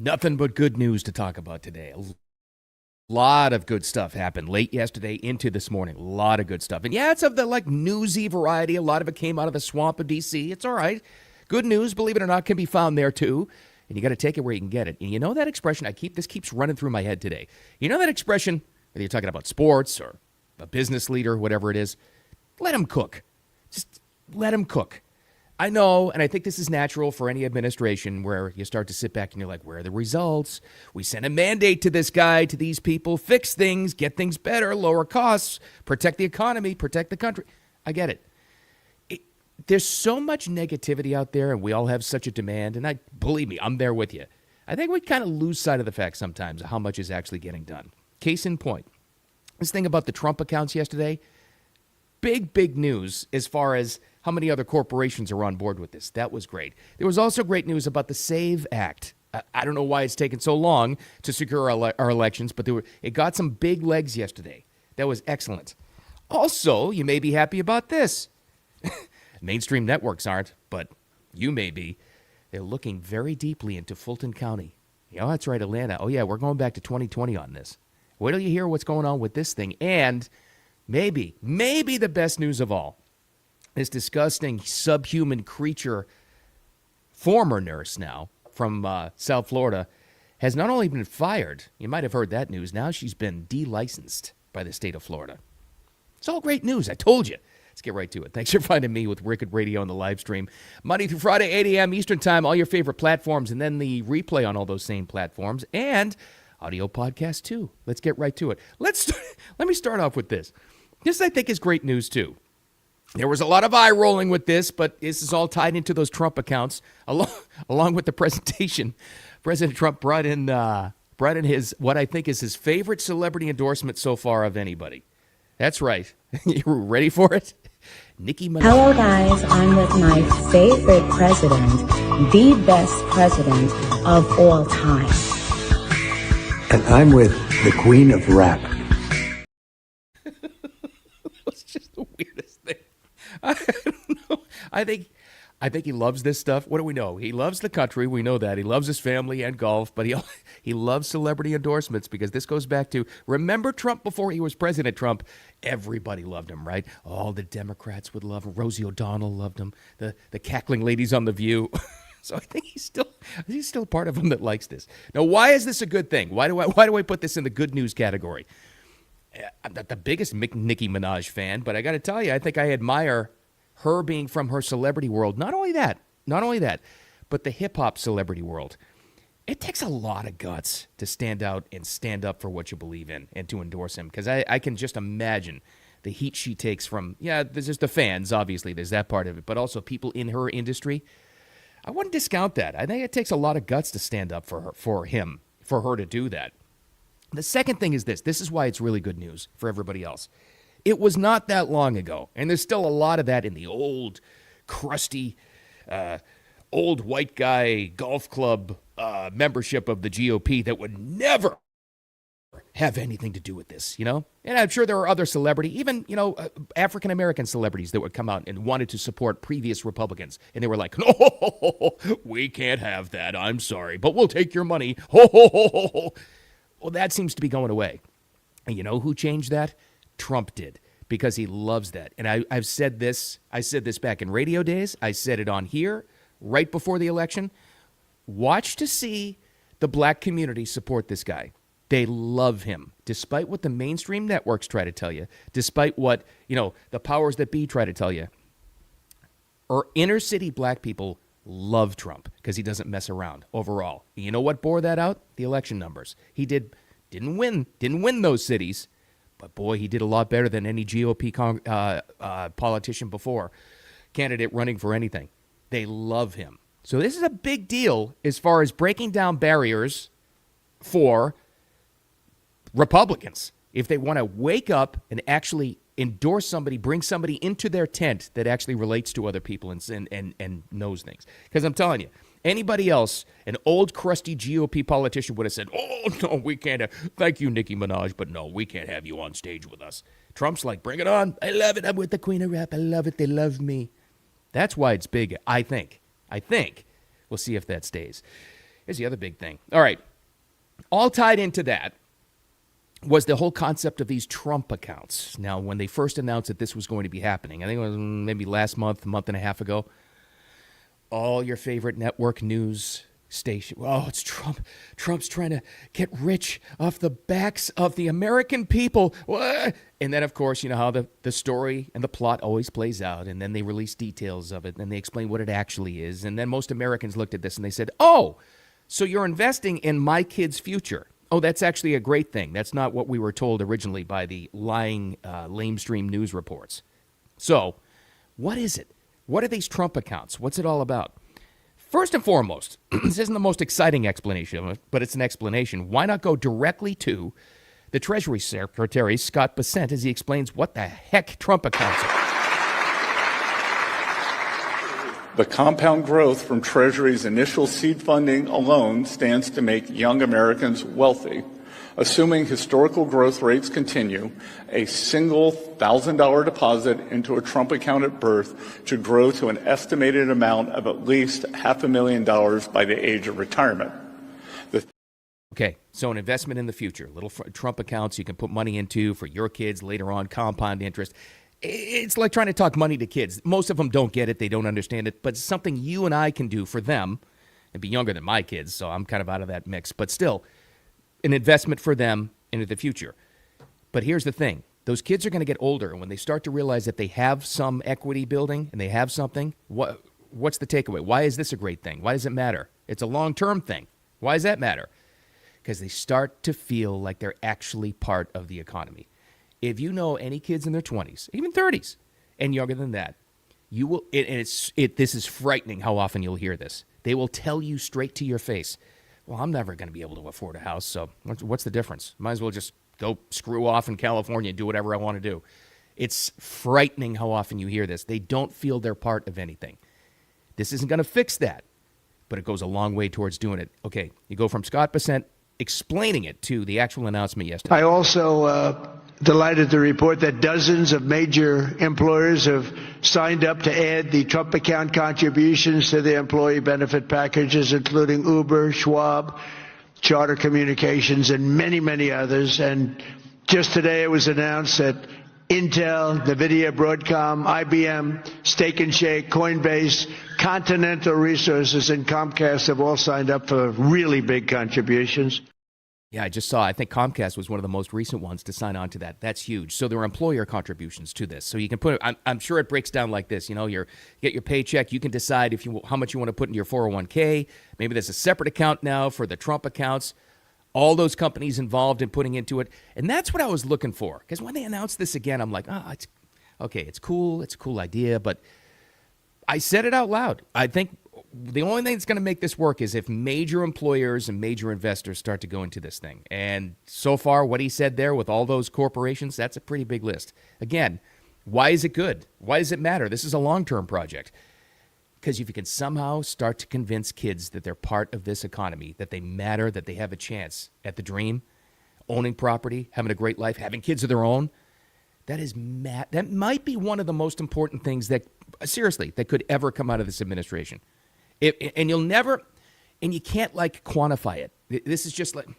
Nothing but good news to talk about today. A lot of good stuff happened late yesterday into this morning. A lot of good stuff. And yeah, it's of the newsy variety. A lot of it came out of the swamp of D.C. It's all right. Good news, believe it or not, can be found there too. And you got to take it where you can get it. And you know that expression, this keeps running through my head today. You know that expression, whether you're talking about sports or a business leader, whatever it is, let them cook. Just let them cook. I know, and I think this is natural for any administration where you start to sit back and you're like, where are the results? We sent a mandate to this guy, to these people, fix things, get things better, lower costs, protect the economy, protect the country. I get it. There's so much negativity out there, and we all have such a demand, and believe me, I'm there with you. I think we kind of lose sight of the fact sometimes of how much is actually getting done. Case in point, this thing about the Trump accounts yesterday, big news as far as how many other corporations are on board with this. That was great. There was also great news about the SAVE Act. I don't know why it's taken so long to secure our elections, but it got some big legs yesterday. That was excellent. Also, you may be happy about this. Mainstream networks aren't, but you may be. They're looking very deeply into Fulton County. Yeah, that's right, Atlanta. Oh, yeah, we're going back to 2020 on this. Wait till you hear what's going on with this thing. And maybe the best news of all, this disgusting subhuman creature, former nurse now from South Florida, has not only been fired, you might have heard that news, now she's been delicensed by the state of Florida. It's all great news, I told you. Let's get right to it. Thanks for finding me with Rick at Radio on the live stream. Monday through Friday, 8 a.m. Eastern Time, all your favorite platforms, and then the replay on all those same platforms, and audio podcast too. Let's get right to it. Let me start off with this. This, I think, is great news too. There was a lot of eye rolling with this, but this is all tied into those Trump accounts. Along with the presentation, President Trump brought in his, what I think is his favorite celebrity endorsement so far of anybody. That's right. You ready for it? Nicki Minaj. Hello guys, I'm with my favorite president, the best president of all time. And I'm with the queen of rap. It's just the weirdest thing. I don't know. I think he loves this stuff. What do we know? He loves the country. We know that. He loves his family and golf, but he loves celebrity endorsements because this goes back to, remember Trump before he was President Trump? Everybody loved him, right? All the Democrats would love him. Rosie O'Donnell loved him. The cackling ladies on The View. So I think he's still part of them that likes this. Now, why is this a good thing? Why do I put this in the good news category? I'm not the biggest Nicki Minaj fan, but I got to tell you, I think I admire her being from her celebrity world. Not only that, but the hip-hop celebrity world. It takes a lot of guts to stand out and stand up for what you believe in and to endorse him, because I can just imagine the heat she takes from, there's just the fans, obviously, there's that part of it, but also people in her industry. I wouldn't discount that. I think it takes a lot of guts to stand up for her to do that. The second thing is this. This is why it's really good news for everybody else. It was not that long ago, and there's still a lot of that in the old, crusty, old white guy golf club membership of the GOP that would never have anything to do with this, And I'm sure there are other celebrities, even, African-American celebrities that would come out and wanted to support previous Republicans. And they were like, no, we can't have that. I'm sorry, but we'll take your money. Well, that seems to be going away. And you know who changed that? Trump did, because he loves that. And I've said this. I said this back in radio days. I said it on here right before the election. Watch to see the black community support this guy. They love him, despite what the mainstream networks try to tell you, despite what, the powers that be try to tell you. Or inner city black people love Trump because he doesn't mess around overall. And you know what bore that out? The election numbers. He didn't win those cities, but boy, he did a lot better than any GOP politician before, candidate running for anything. They love him. So this is a big deal as far as breaking down barriers for Republicans. If they want to wake up and actually endorse somebody, bring somebody into their tent that actually relates to other people and knows things. Because I'm telling you, anybody else, an old crusty GOP politician would have said, oh, no, we can't have, thank you, Nicki Minaj, but no, we can't have you on stage with us. Trump's like, bring it on. I love it. I'm with the queen of rap. I love it. They love me. That's why it's big, I think. We'll see if that stays. Here's the other big thing. All right. All tied into that was the whole concept of these Trump accounts. Now, when they first announced that this was going to be happening, I think it was maybe last month, a month and a half ago, all your favorite network news station. Oh, it's Trump. Trump's trying to get rich off the backs of the American people. And then, of course, you know how the story and the plot always plays out. And then they release details of it. And they explain what it actually is. And then most Americans looked at this and they said, oh, so you're investing in my kid's future. Oh, that's actually a great thing. That's not what we were told originally by the lying, lamestream news reports. So what is it? What are these Trump accounts? What's it all about? First and foremost, this isn't the most exciting explanation, but it's an explanation. Why not go directly to the Treasury Secretary, Scott Bessent, as he explains what the heck Trump accounts are? The compound growth from Treasury's initial seed funding alone stands to make young Americans wealthy. Assuming historical growth rates continue, a single $1,000 deposit into a Trump account at birth to grow to an estimated amount of at least $500,000 by the age of retirement. Okay, so an investment in the future, little Trump accounts you can put money into for your kids later on, compound interest. It's like trying to talk money to kids. Most of them don't get it. They don't understand it. But it's something you and I can do for them. They'd be younger than my kids, so I'm kind of out of that mix. But still, an investment for them into the future. But here's the thing. Those kids are going to get older, and when they start to realize that they have some equity building and they have something, what's the takeaway? Why is this a great thing? Why does it matter? It's a long-term thing. Why does that matter? Because they start to feel like they're actually part of the economy. If you know any kids in their 20s, even 30s, and younger than that, you will. This is frightening how often you'll hear this. They will tell you straight to your face, "Well, I'm never going to be able to afford a house, so what's the difference? Might as well just go screw off in California and do whatever I want to do." It's frightening how often you hear this. They don't feel they're part of anything. This isn't going to fix that, but it goes a long way towards doing it. Okay, you go from Scott Bessent explaining it to the actual announcement yesterday. I also delighted to report that dozens of major employers have signed up to add the Trump account contributions to their employee benefit packages, including Uber, Schwab, Charter Communications, and many, many others. And just today it was announced that Intel, NVIDIA, Broadcom, IBM, Steak and Shake, Coinbase, Continental Resources, and Comcast have all signed up for really big contributions. Yeah, I just saw. I think Comcast was one of the most recent ones to sign on to that. That's huge. So there are employer contributions to this. So you can put it. I'm sure it breaks down like this. You know, you get your paycheck. You can decide how much you want to put into your 401k. Maybe there's a separate account now for the Trump accounts. All those companies involved in putting into it, and that's what I was looking for. Because when they announced this again, I'm like, it's okay. It's cool. It's a cool idea, but I said it out loud. I think the only thing that's going to make this work is if major employers and major investors start to go into this thing. And so far, what he said there with all those corporations, that's a pretty big list. Again, why is it good? Why does it matter? This is a long-term project. Because if you can somehow start to convince kids that they're part of this economy, that they matter, that they have a chance at the dream, owning property, having a great life, having kids of their own, that might be one of the most important things that, seriously, that could ever come out of this administration. And you can't like quantify it. This is just like, I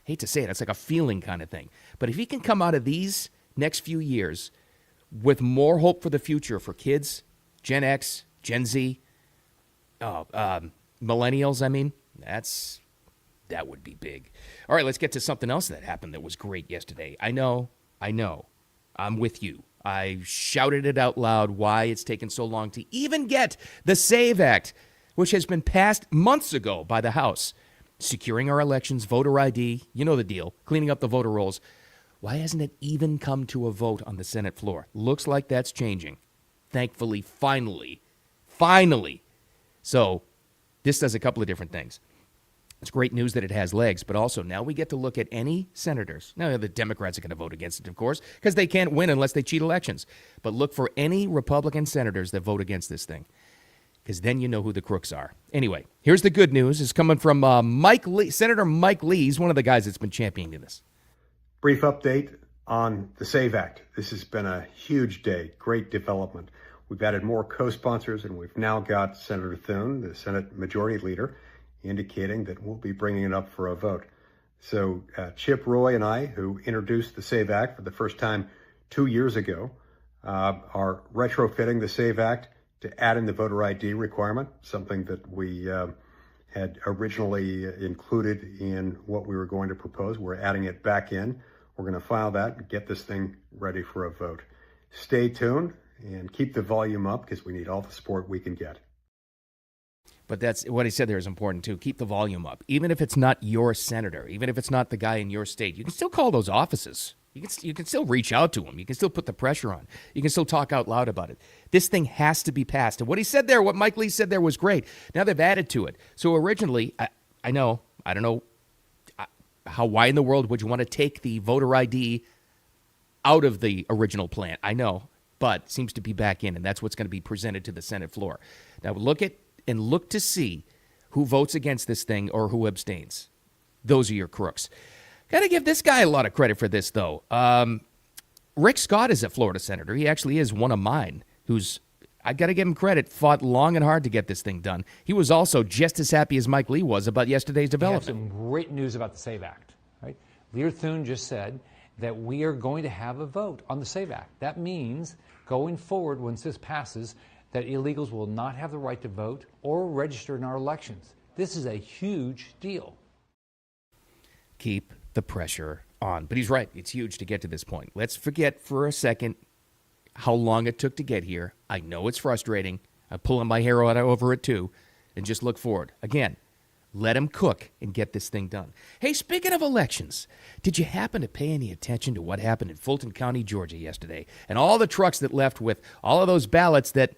hate to say it, it's like a feeling kind of thing. But if he can come out of these next few years with more hope for the future for kids, Gen X, Gen Z, millennials, that would be big. All right, let's get to something else that happened that was great yesterday. I know. I'm with you. I shouted it out loud why it's taken so long to even get the SAVE Act, which has been passed months ago by the House. Securing our elections, voter ID, you know the deal, cleaning up the voter rolls. Why hasn't it even come to a vote on the Senate floor? Looks like that's changing. Thankfully, finally. So this does a couple of different things. It's great news that it has legs, but also now we get to look at any senators. Now, the Democrats are going to vote against it, of course, because they can't win unless they cheat elections. But look for any Republican senators that vote against this thing, because then you know who the crooks are. Anyway, here's the good news. It's coming from Mike Lee. Senator Mike Lee. He's one of the guys that's been championing this. Brief update on the SAVE Act. This has been a huge day, great development. We've added more co-sponsors, and we've now got Senator Thune, the Senate Majority Leader, indicating that we'll be bringing it up for a vote. So Chip Roy and I, who introduced the SAVE Act for the first time 2 years ago, are retrofitting the SAVE Act to add in the voter ID requirement, something that we had originally included in what we were going to propose. We're adding it back in. We're going to file that and get this thing ready for a vote. Stay tuned and keep the volume up because we need all the support we can get. But that's what he said there is important, too. Keep the volume up. Even if it's not your senator, even if it's not the guy in your state, you can still call those offices. You can still reach out to them. You can still put the pressure on. You can still talk out loud about it. This thing has to be passed. And what he said there, what Mike Lee said there was great. Now they've added to it. So originally, I don't know why in the world would you want to take the voter ID out of the original plan? I know, but seems to be back in, and that's what's going to be presented to the Senate floor. Now look to see who votes against this thing or who abstains. Those are your crooks. Got to give this guy a lot of credit for this, though. Rick Scott is a Florida senator. He actually is one of mine who's, I got to give him credit, fought long and hard to get this thing done. He was also just as happy as Mike Lee was about yesterday's development. We have some great news about the SAVE Act, right? Lear Thune just said that we are going to have a vote on the SAVE Act. That means going forward, once this passes, that illegals will not have the right to vote or register in our elections. This is a huge deal. Keep the pressure on. But he's right. It's huge to get to this point. Let's forget for a second how long it took to get here. I know it's frustrating. I'm pulling my hair out over it too. And just look forward. Again, let him cook and get this thing done. Hey, speaking of elections, did you happen to pay any attention to what happened in Fulton County, Georgia yesterday? And all the trucks that left with all of those ballots that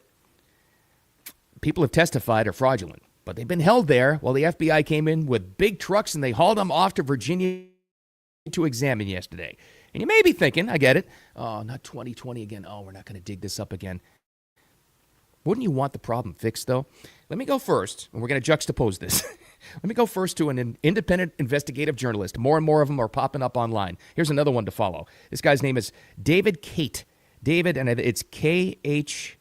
people have testified are fraudulent. But they've been held there while the FBI came in with big trucks and they hauled them off to Virginia to examine yesterday. And you may be thinking, I get it, oh, not 2020 again. Oh, we're not going to dig this up again. Wouldn't you want the problem fixed, though? Let me go first, and we're going to juxtapose this. Let me go first to an independent investigative journalist. More and more of them are popping up online. Here's another one to follow. This guy's name is David Kate. David, and it's Khait.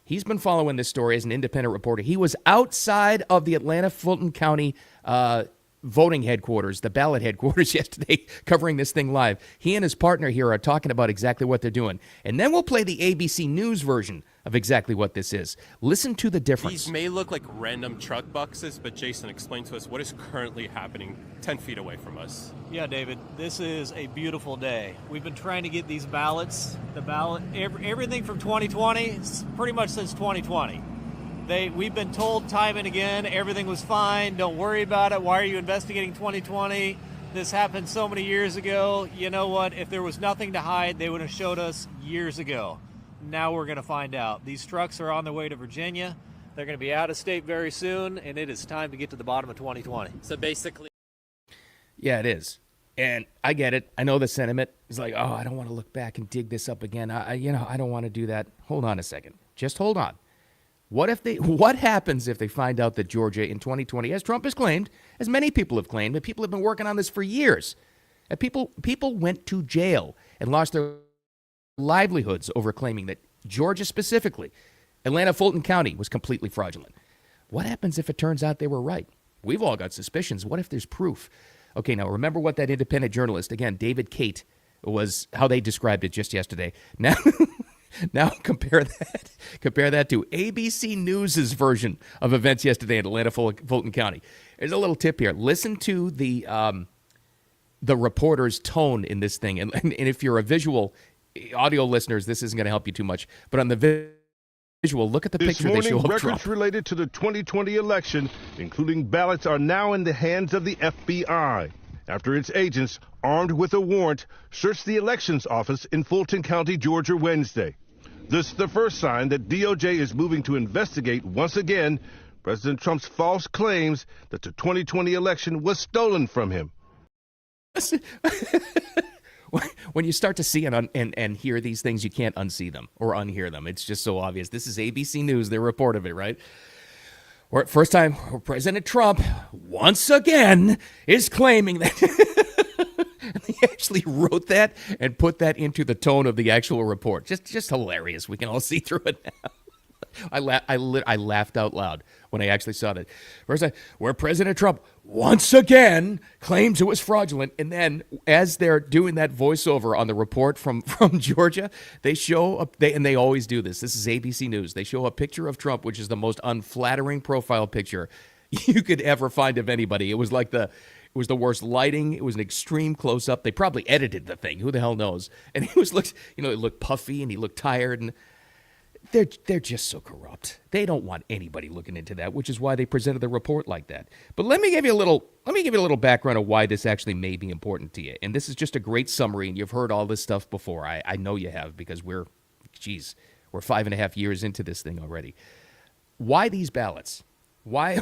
He's been following this story as an independent reporter. He was outside of the Atlanta Fulton County voting headquarters, the ballot headquarters yesterday, covering this thing live. He and his partner here are talking about exactly what they're doing. And then we'll play the ABC News version of exactly what this is. Listen to the difference. These may look like random truck boxes, but Jason, explain to us what is currently happening 10 feet away from us. Yeah, David, this is a beautiful day. We've been trying to get these ballots, everything from 2020, pretty much since 2020. We've been told time and again, everything was fine, don't worry about it, why are you investigating 2020? This happened so many years ago. You know what, if there was nothing to hide, they would have showed us years ago. Now we're going to find out. These trucks are on their way to Virginia. They're going to be out of state very soon, and it is time to get to the bottom of 2020. So basically... Yeah, it is. And I get it. I know the sentiment. It's like, oh, I don't want to look back and dig this up again. I don't want to do that. Hold on a second. Just hold on. What happens if they find out that Georgia in 2020, as Trump has claimed, as many people have claimed, that people have been working on this for years, that people went to jail and lost their livelihoods over claiming that Georgia specifically, Atlanta Fulton County, was completely fraudulent? What happens if it turns out they were right? We've all got suspicions. What if there's proof? Okay, now remember what that independent journalist, again, David Kate, was how they described it just yesterday. Now compare that to ABC News' version of events yesterday in Atlanta Fulton County. There's a little tip here. Listen to the reporter's tone in this thing, and if you're a visual audio listeners, this isn't going to help you too much. But on the visual, look at the picture they show of records Trump. Related to the 2020 election, including ballots, are now in the hands of the FBI after its agents, armed with a warrant, searched the elections office in Fulton County, Georgia, Wednesday. This is the first sign that DOJ is moving to investigate once again President Trump's false claims that the 2020 election was stolen from him. When you start to see and hear these things, you can't unsee them or unhear them. It's just so obvious. This is ABC News, their report of it, right? Or first time President Trump, once again, is claiming that. And they actually wrote that and put that into the tone of the actual report. Just hilarious. We can all see through it now. I laughed out loud when I actually saw that. First, where President Trump once again claims it was fraudulent, and then as they're doing that voiceover on the report from Georgia, they show and they always do this. This is ABC News. They show a picture of Trump, which is the most unflattering profile picture you could ever find of anybody. It was the worst lighting. It was an extreme close up. They probably edited the thing. Who the hell knows? And he looked puffy and he looked tired, and they're just so corrupt. They don't want anybody looking into that, which is why they presented the report like that. But let me give you a little background of why this actually may be important to you. And this is just a great summary, and you've heard all this stuff before. I know you have, because we're 5.5 years into this thing already. Why these ballots? Why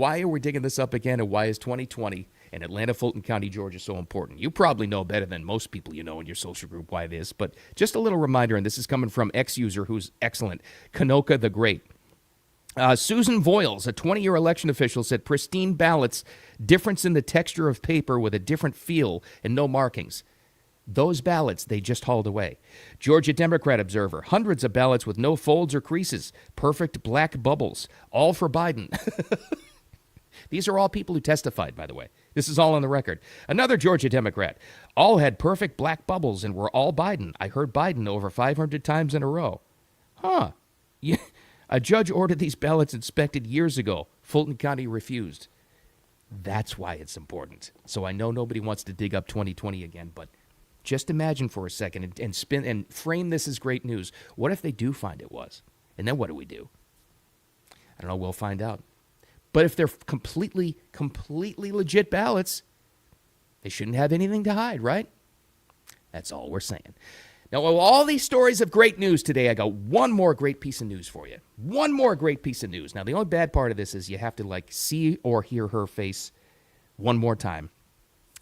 are we digging this up again, and why is 2020 and Atlanta, Fulton County, Georgia so important? You probably know better than most people you know in your social group why this, but just a little reminder, and this is coming from ex-user who's excellent, Kanoka the Great. Susan Voiles, a 20-year election official, said pristine ballots, difference in the texture of paper with a different feel and no markings. Those ballots they just hauled away. Georgia Democrat observer, hundreds of ballots with no folds or creases, perfect black bubbles, all for Biden. These are all people who testified, by the way. This is all on the record. Another Georgia Democrat, all had perfect black bubbles and were all Biden. I heard Biden over 500 times in a row. Huh. Yeah. A judge ordered these ballots inspected years ago. Fulton County refused. That's why it's important. So I know nobody wants to dig up 2020 again, but just imagine for a second and spin and frame this as great news. What if they do find it was? And then what do? I don't know. We'll find out. But if they're completely legit ballots, they shouldn't have anything to hide, right? That's all we're saying. Now, of all these stories of great news today, I got one more great piece of news for you. One more great piece of news. Now, the only bad part of this is you have to see or hear her face one more time.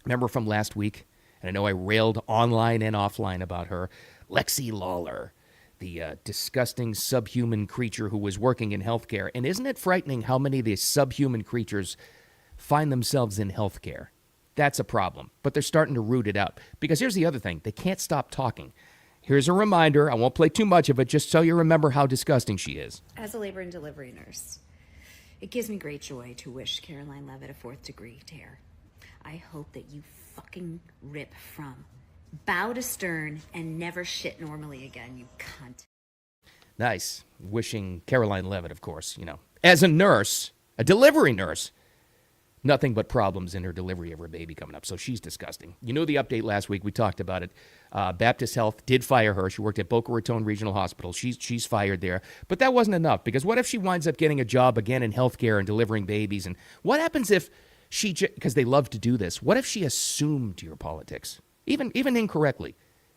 Remember from last week? And I know I railed online and offline about her. Lexi Lawler, the disgusting subhuman creature who was working in healthcare. And isn't it frightening how many of these subhuman creatures find themselves in healthcare? That's a problem. But they're starting to root it out. Because here's the other thing. They can't stop talking. Here's a reminder. I won't play too much of it, just so you remember how disgusting she is. As a labor and delivery nurse, it gives me great joy to wish Caroline Levitt a 4th degree tear. I hope that you fucking rip from bow to stern and never shit normally again, you cunt. Nice. Wishing Caroline Levitt, of course, as a nurse, a delivery nurse, nothing but problems in her delivery of her baby coming up. So she's disgusting. You knew the update last week. We talked about it. Baptist Health did fire her. She worked at Boca Raton Regional Hospital. She's fired there. But that wasn't enough, because what if she winds up getting a job again in healthcare and delivering babies? And what happens if because they love to do this, what if she assumed your politics, even incorrectly,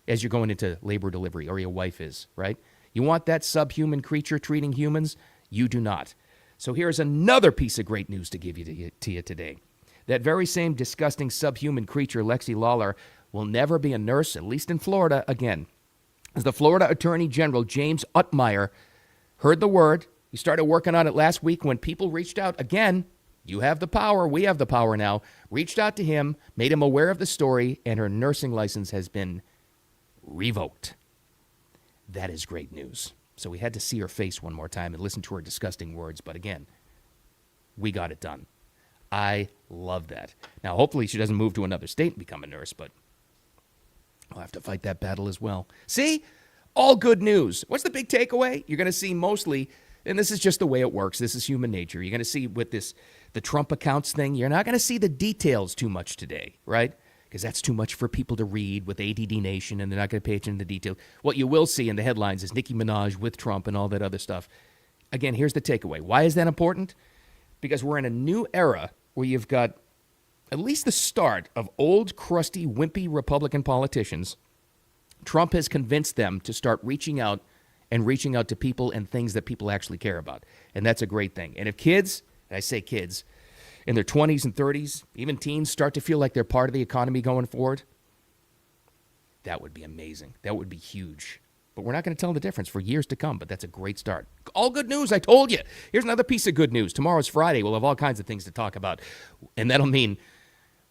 as you're going into labor delivery, or your wife is, right? You want that subhuman creature treating humans? You do not. So here's another piece of great news to give you today. That very same disgusting subhuman creature, Lexi Lawler, will never be a nurse, at least in Florida, again. As the Florida Attorney General, James Utmeyer, heard the word, he started working on it last week when people reached out. Again, you have the power, we have the power now. Reached out to him, made him aware of the story, and her nursing license has been revoked. That is great news. So we had to see her face one more time and listen to her disgusting words. But again, we got it done. I love that. Now, hopefully she doesn't move to another state and become a nurse, but I'll have to fight that battle as well. See? All good news. What's the big takeaway? You're going to see mostly, and this is just the way it works. This is human nature. You're going to see with the Trump accounts thing, you're not going to see the details too much today, right? Because that's too much for people to read with ADD Nation, and they're not going to pay attention to the details. What you will see in the headlines is Nicki Minaj with Trump and all that other stuff. Again, here's the takeaway. Why is that important? Because we're in a new era where you've got at least the start of old, crusty, wimpy Republican politicians. Trump has convinced them to start reaching out to people and things that people actually care about. And that's a great thing. And if kids, and I say kids, in their 20s and 30s, even teens, start to feel like they're part of the economy going forward, that would be amazing. That would be huge. But we're not going to tell the difference for years to come, but that's a great start. All good news, I told you. Here's another piece of good news. Tomorrow's Friday. We'll have all kinds of things to talk about. And that'll mean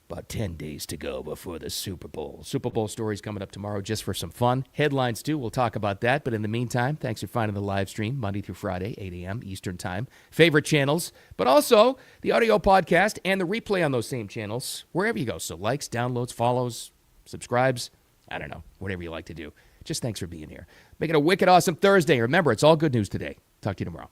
About 10 days to go before the Super Bowl. Super Bowl stories coming up tomorrow just for some fun. Headlines, too. We'll talk about that. But in the meantime, thanks for finding the live stream Monday through Friday, 8 a.m. Eastern Time. Favorite channels, but also the audio podcast and the replay on those same channels, wherever you go. So likes, downloads, follows, subscribes. I don't know, whatever you like to do. Just thanks for being here. Make it a wicked awesome Thursday. Remember, it's all good news today. Talk to you tomorrow.